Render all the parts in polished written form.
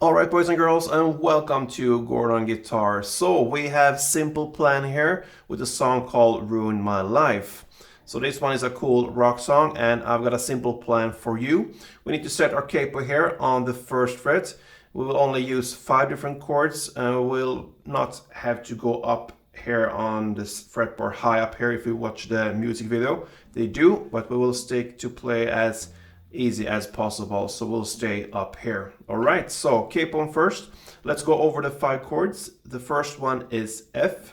Alright boys and girls, and welcome to Gordon Guitar. So we have Simple Plan here with a song called Ruin My Life. So this one is a cool rock song and I've got a simple plan for you. We need to set our capo here on the first fret. We will only use 5 different chords and we'll not have to go up here on this fretboard high up here if you watch the music video. They do, but we will stick to play as easy as possible, so we'll stay up here. All right, so capo on first. Let's go over the 5 chords. The first one is F,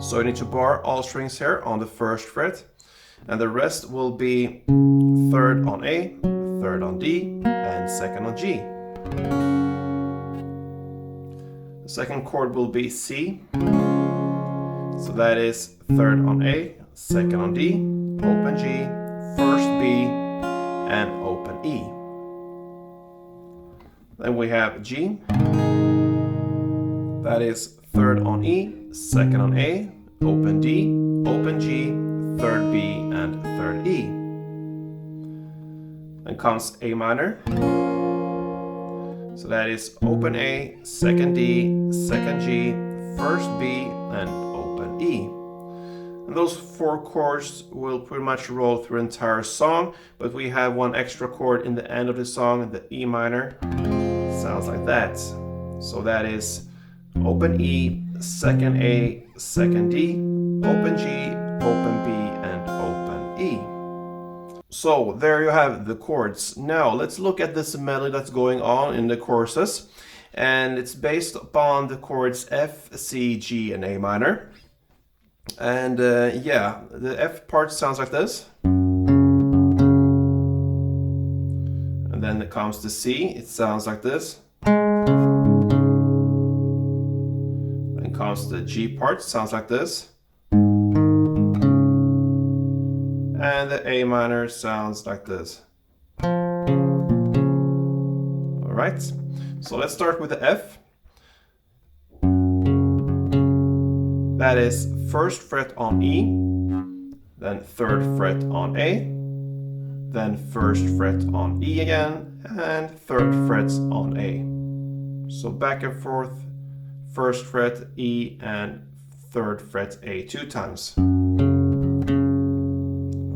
so you need to bar all strings here on the first fret, and the rest will be 3rd on A, 3rd on D, and 2nd on G. The second chord will be C, so that is 3rd on A, 2nd on D, open G, 1st B, and open E. Then we have G, that is 3rd on E, 2nd on A, open D, open G, 3rd B, and 3rd E. Then comes A minor, so that is open A, 2nd D, 2nd G, 1st B, and open E. And those 4 chords will pretty much roll through the entire song, but we have one extra chord in the end of the song, the E minor. Sounds like that. So that is open E, 2nd A, 2nd D, open G, open B, and open E. So there you have the chords. Now let's look at this melody that's going on in the choruses. And it's based upon the chords F, C, G, and A minor. And yeah, the F part sounds like this. And then it comes to C, it sounds like this. Then comes the G part, sounds like this. And the A minor sounds like this. Alright, so let's start with the F. That is 1st fret on E, then 3rd fret on A, then 1st fret on E again, and 3rd frets on A. So back and forth, 1st fret E and 3rd fret A 2 times.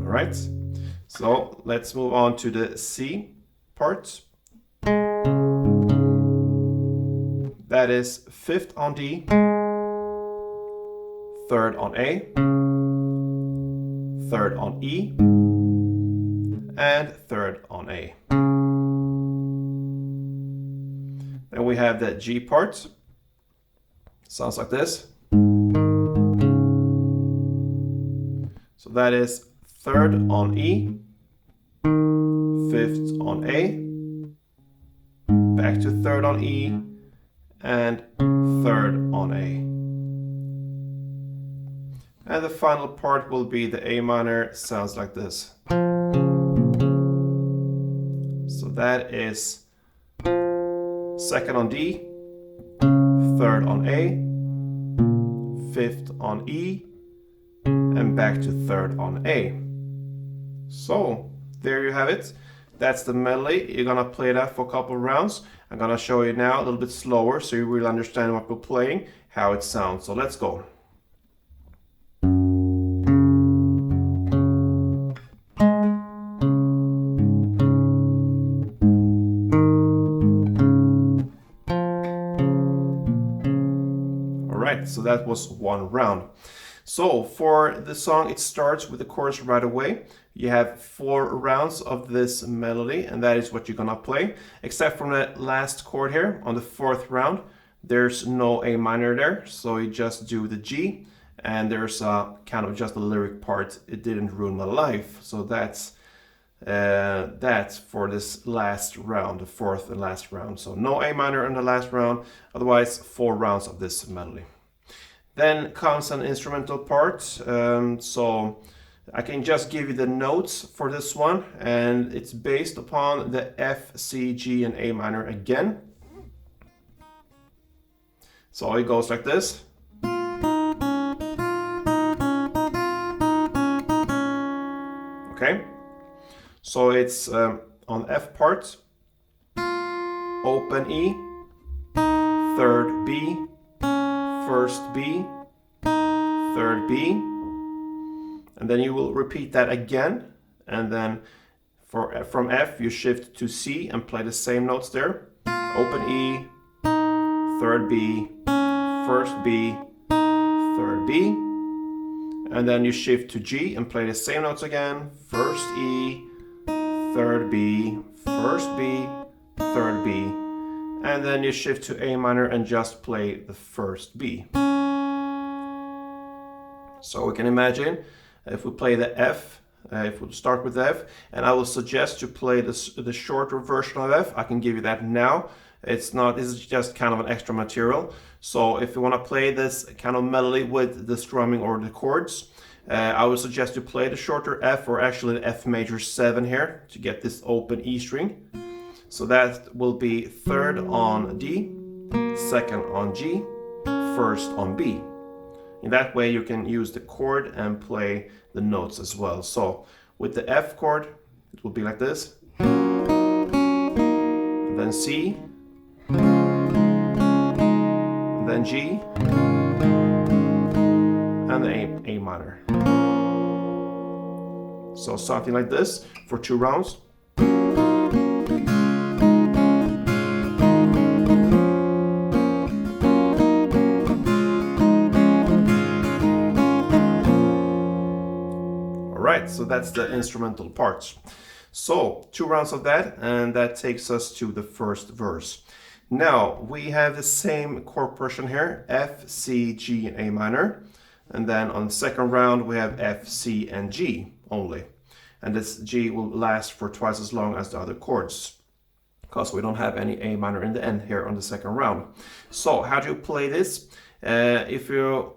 Alright, so let's move on to the C part. That is 5th on D, 3rd on A, 3rd on E, and 3rd on A. Then we have the G part. Sounds like this. So that is 3rd on E, 5th on A, back to 3rd on E, and 3rd on A. And the final part will be the A minor, sounds like this. So that is 2nd on D, 3rd on A, 5th on E, and back to 3rd on A. So there you have it. That's the melody. You're gonna play that for a couple of rounds. I'm gonna show you now a little bit slower so you really understand what we're playing, how it sounds. So let's go. So that was 1 round. So for the song, it starts with the chorus right away. You have 4 rounds of this melody, and that is what you're gonna play. Except from the last chord here on the 4th round, there's no A minor there, so you just do the G, and there's a kind of just a lyric part. It didn't ruin my life. So that's for this last round, the 4th and last round. So no A minor in the last round. Otherwise, 4 rounds of this melody. Then comes an instrumental part, so I can just give you the notes for this one, and it's based upon the F, C, G, and A minor again. So it goes like this. Okay, so it's on F part. open E, third B, first B, third B, and then you will repeat that again, and then from F you shift to C and play the same notes there. Open E, third B, first B, third B, and then you shift to G and play the same notes again. First E, third B, first B, third B, and then you shift to A minor and just play the first B. So we can imagine if we play the F, if we start with F, and I will suggest you play the shorter version of F. I can give you that now. This is just kind of an extra material. So if you want to play this kind of melody with the strumming or the chords, I would suggest you play the shorter F, or actually the F major 7 here, to get this open E string. So that will be third on D, second on G, first on B. In that way you can use the chord and play the notes as well. So with the F chord, it will be like this. And then C, and then G, and then A minor. So something like this for 2 rounds. Alright, so that's the instrumental parts. So 2 rounds of that, and that takes us to the first verse. Now we have the same chord progression here, F, C, G, and A minor. And then on the second round we have F, C, and G only. And this G will last for twice as long as the other chords, because we don't have any A minor in the end here on the second round. So how do you play this? If you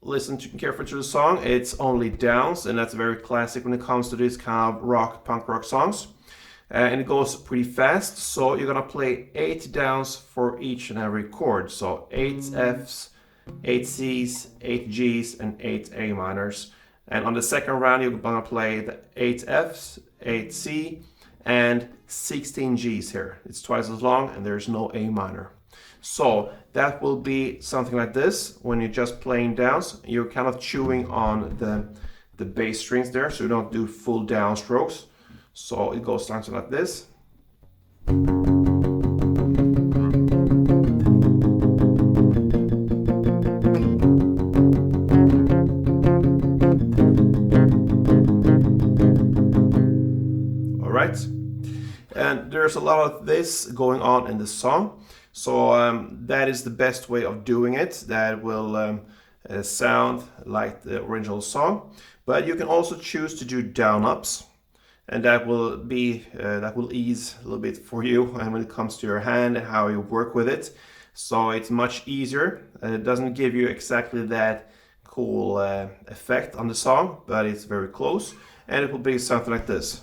listen carefully to the song, it's only downs, and that's very classic when it comes to these kind of punk rock songs. And it goes pretty fast, so you're gonna play 8 downs for each and every chord. So 8 Fs, 8 Cs, 8 Gs, and 8 A minors. And on the second round, you're gonna play the 8 Fs, 8 C, and 16 Gs here. It's twice as long, and there's no A minor. So that will be something like this. When you're just playing downs, you're kind of chewing on the bass strings there, so you don't do full down strokes. So it goes something like this. Alright, and there's a lot of this going on in the song. So that is the best way of doing it. That will sound like the original song. But you can also choose to do down ups, and that will ease a little bit for you, and when it comes to your hand and how you work with it. So it's much easier. It doesn't give you exactly that cool effect on the song, but it's very close, and it will be something like this.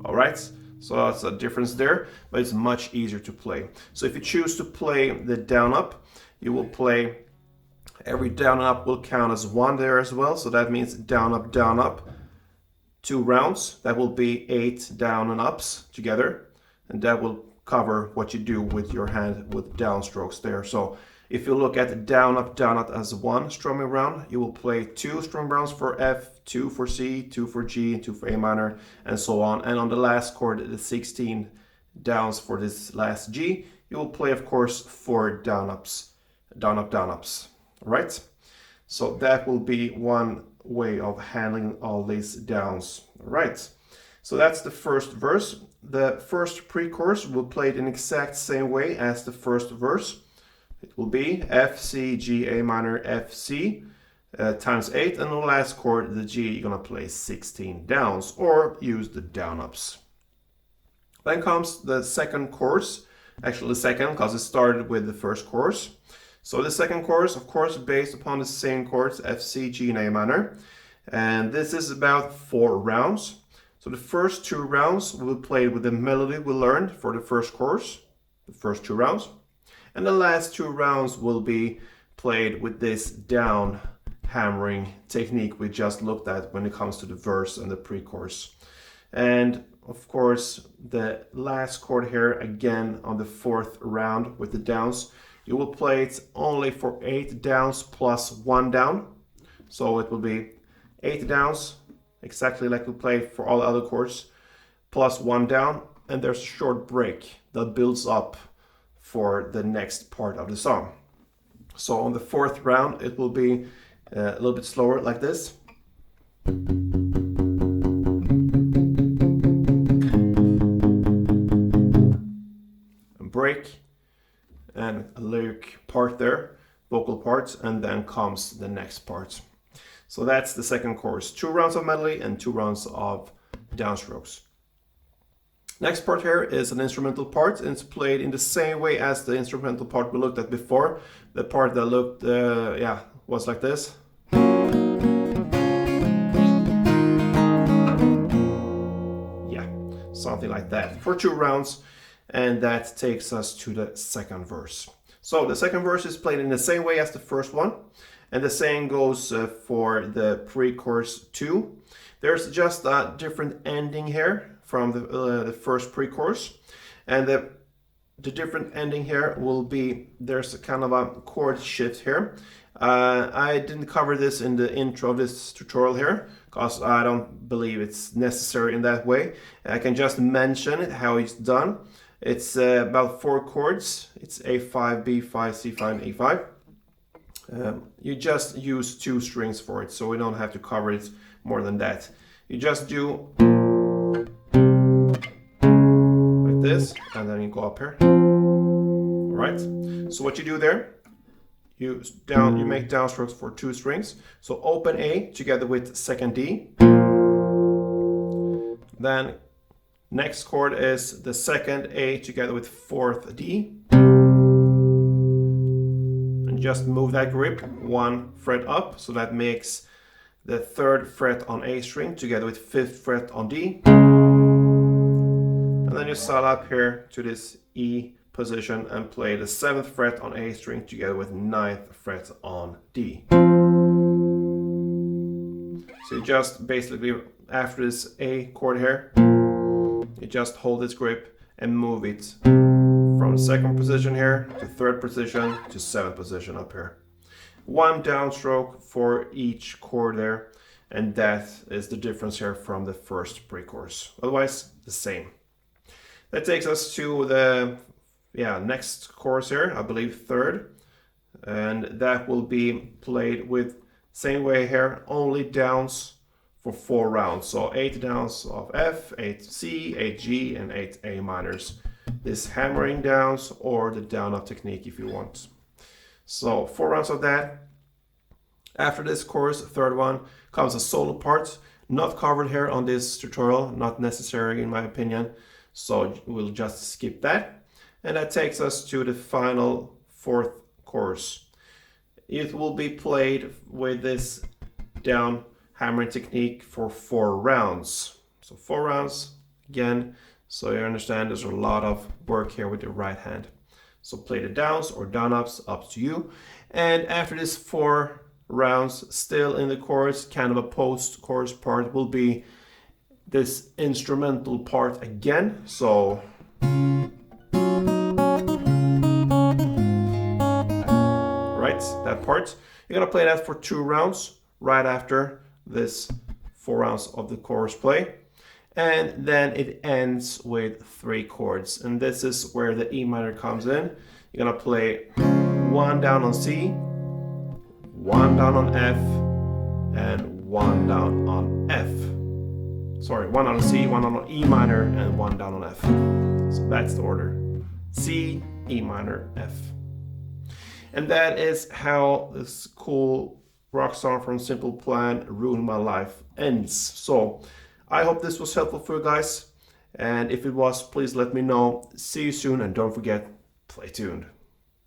Alright, so that's a difference there, but it's much easier to play. So if you choose to play the down up, you will play every down and up will count as 1 there as well. So that means down up, 2 rounds. That will be 8 down and ups together, and that will cover what you do with your hand with down strokes there. So if you look at down up as 1 strumming round, you will play 2 strumming rounds for F, 2 for C, 2 for G, and 2 for A minor, and so on. And on the last chord, the 16 downs for this last G, you will play, of course, 4 down ups. Right? So that will be one way of handling all these downs. Right? So that's the first verse. The first pre-chorus will play it in exact same way as the first verse. It will be F, C, G, A minor, F, C times 8, and the last chord, the G, you're gonna play 16 downs or use the down ups. Then comes the second chorus, actually the second because it started with the first chorus. So the second chorus, of course, based upon the same chords, F, C, G, and A minor. And this is about 4 rounds. So the first 2 rounds will play with the melody we learned for the first chorus, the first 2 rounds. And the last 2 rounds will be played with this down hammering technique we just looked at when it comes to the verse and the pre-chorus. And of course, the last chord here, again on the 4th round with the downs, you will play it only for 8 downs plus 1 down. So it will be 8 downs, exactly like we played for all the other chords, plus 1 down, and there's a short break that builds up for the next part of the song. So on the 4th round, it will be a little bit slower like this. Break and a lyric part there, vocal parts, and then comes the next part. So that's the second chorus. 2 rounds of medley and 2 rounds of downstrokes. Next part here is an instrumental part, and it's played in the same way as the instrumental part we looked at before. The part that looked, was like this. Yeah, something like that for 2 rounds. And that takes us to the second verse. So the second verse is played in the same way as the first one. And the same goes for the pre-chorus too. There's just a different ending here from the first pre-chorus. And the different ending here will be, there's a kind of a chord shift here. I didn't cover this in the intro of this tutorial here, because I don't believe it's necessary in that way. I can just mention how it's done. It's about 4 chords. It's A5, B5, C5, and E5. You just use 2 strings for it, so we don't have to cover it more than that. You just do like this, and then you go up here. All right. So what you do there, you make downstrokes for 2 strings. So open A together with second D. Then next chord is the second A together with 4th D. And just move that grip 1 fret up, so that makes the 3rd fret on A string together with 5th fret on D. And then you start up here to this E position and play the 7th fret on A string together with 9th fret on D. So you just basically, after this A chord here, you just hold this grip and move it from 2nd position here to 3rd position to 7th position up here. 1 downstroke for each chord there, and that is the difference here from the first pre-chorus. Otherwise, the same. That takes us to the next chorus here, I believe 3rd, and that will be played with same way here, only downs for 4 rounds. So 8 downs of F, 8 C, 8 G, and 8 A minors. This hammering downs or the down up technique if you want. So 4 rounds of that. After this chorus, 3rd one, comes a solo part, not covered here on this tutorial, not necessary in my opinion. So we'll just skip that. And that takes us to the final 4th chorus. It will be played with this down hammering technique for 4 rounds. So 4 rounds again, so you understand there's a lot of work here with the right hand. So play the downs or down ups, up to you. And after this 4 rounds, still in the chorus, kind of a post-chorus part, will be this instrumental part again. So right, that part. You're gonna play that for 2 rounds right after this 4 rounds of the chorus play. And then it ends with 3 chords. And this is where the E minor comes in. You're gonna play 1 down on C, 1 down on F, and 1 down on F. Sorry, 1 down on C, 1 down on E minor, and 1 down on F. So that's the order. C, E minor, F. And that is how this cool rock song from Simple Plan, Ruin My Life, ends. So I hope this was helpful for you guys. And if it was, please let me know. See you soon, and don't forget, play tuned.